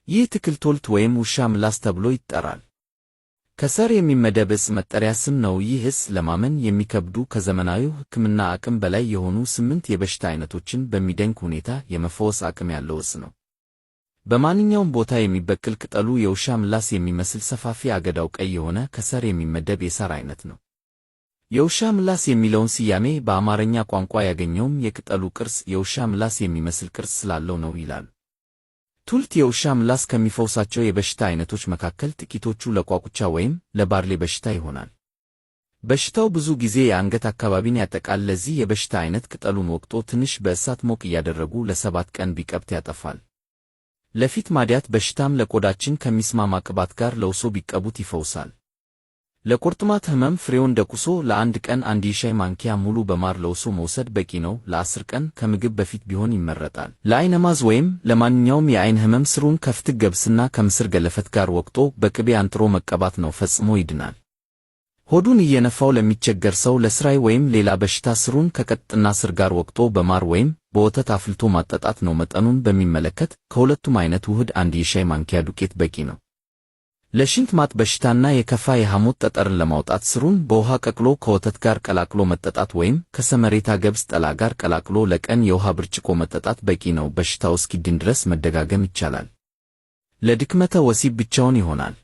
ይህ ተክል ቶልት ወይም ውሻ ምላስ ተብሎ ይጠራል። ከሥር የሚመደብ ዕፅ መጠሪያ ስም ነው። ይህ ዕፅ ለማመን የሚከብዱ ከዘመናዊው ሕክምና አቅም በላይ የሆኑ 8 የበሽታ ዓይነቶችን በሚደንቅ ሁኔታ የመፈወስ አቅም ያለው ዕፅ ነው። በማንኛውም ቦታ የሚበቅል ቅጠሉ የውሻ ምላስ የሚመስል ሰፋፊ አገዳው ቀይ የሆነ ከሥር የሚመደብ የሣር ዓይነት ነው። የውሻ ምላስ የሚለውን ስያሜ በአማርኛ ቋንቋ ያገኘውም የቅጠሉ ቅርጽ የውሻ ምላስ የሚመስል ቅርጽ ስላለው ነው ይላሉ። ቱልት የውሻ ምላስ ከሚፈውሳቸው የበሽታ ዓይነቶች መካከል ጥቂቶቹ ለቋቁቻ ወይም ለባርሌ በሽታ ይሆናል። በሽታው ብዙ ጊዜ የአንገት አካባቢን ያጠቃል። ለዚህ የበሽታ ዓይነት ቅጠሉን ወቅጦ ትንሽ በእሳት ሞቅ እያደረጉ ለ7 ቀን ቢቀብት ያጠፋል። ለፊት ማድያት በሽታም ለቆዳችን ከሚስማማ ቅባት ጋር ለውሶ ቢቀቡት ይፈውሳል። ለቁርጥማት ሕመም ፍሬውን ደቁሶ ለ1 ቀን 1 የሻይ ማንኪያ ሙሉ በማር ለውሶ መውሰድ በቂ ነው። ለ10 ቀን ከምግብ በፊት ቢሆን ይመረጣል። ለዓይን ማዝ ወይም ለማንኛውም የዓይን ሕመም ስሩን ከፍትግ ገብስና ከምስር ገለፈት ጋር ወቅጦ በቅቤ አንጥሮ መቀባት ነው፣ ፈጽሞ ይድናል። ሆዱን እየነፋው ለሚቸገር ሰው ለስራይ ወይም ሌላ በሽታ ስሩን ከቀጥና ስር ጋር ወቅጦ በማር ወይም በወተት አፍልቶ ማጠጣት ነው። መጠኑን በሚመለከት ከሁለቱም ዓይነት ውህድ 1 የሻይ ማንኪያ ዱቄት በቂ ነው። ለሽንት ማጥ በሽታና የከፋ የሐሞት ጠጠርን ለማውጣት ስሩን በውሃ ቀቅሎ ከወተት ጋር ቀላቅሎ መጠጣት ወይም ከሰመሬታ ገብስ ጠላ ጋር ቀላቅሎ ለቀን የውሃ ብርጭቆ መጠጣት በቂ ነው። በሽታው እስኪድን ድረስ መደጋገም ይቻላል። ለድክመተ ወሲብ ብቻውን ይሆናል።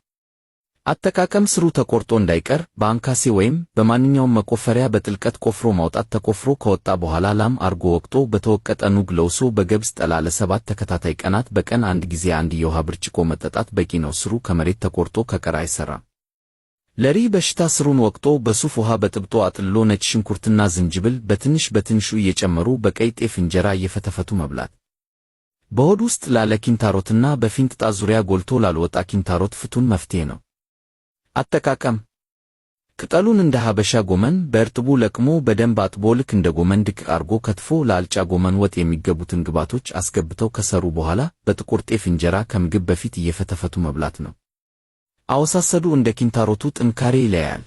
አጠቃቀም ስሩ ተቆርጦ እንዳይቀር በአንካሴ ወይም በማንኛውም መቆፈሪያ በጥልቀት ቆፍሮ ማውጣት። ተቆፍሮ ከወጣ በኋላ ላም አርጎ ወቅጦ በተወቀጠ ኑግ ለውሶ በገብስ ጠላ ለ7 ተከታታይ ቀናት በቀን 1 ጊዜ 1 የውሃ ብርጭቆ መጠጣት በቂ ነው። ስሩ ከመሬት ተቆርጦ ከቀረ አይሰራም። ለሪህ በሽታ ስሩን ወቅጦ በሱፍ ውሃ በጥብጦ አጥልሎ ነጭ ሽንኩርትና ዝንጅብል በትንሹ እየጨመሩ በቀይ ጤፍ እንጀራ እየፈተፈቱ መብላት። በሆድ ውስጥ ላለ ኪንታሮትና በፊንጢጣ ዙሪያ ጎልቶ ላልወጣ ኪንታሮት ፍቱን መፍትሄ ነው። አጠቃቀም ቅጠሉን እንደ ሐበሻ ጎመን በእርጥቡ ለቅሞ በደንብ አጥቦ ልክ እንደ ጎመን ድቅቅ አርጎ ከትፎ ለአልጫ ጎመን ወጥ የሚገቡትን ግብዓቶች አስገብተው ከሰሩ በኋላ በጥቁር ጤፍ እንጀራ ከምግብ በፊት እየፈተፈቱ መብላት ነው። አወሳሰዱ እንደ ኪንታሮቱ ጥንካሬ ይለያያል።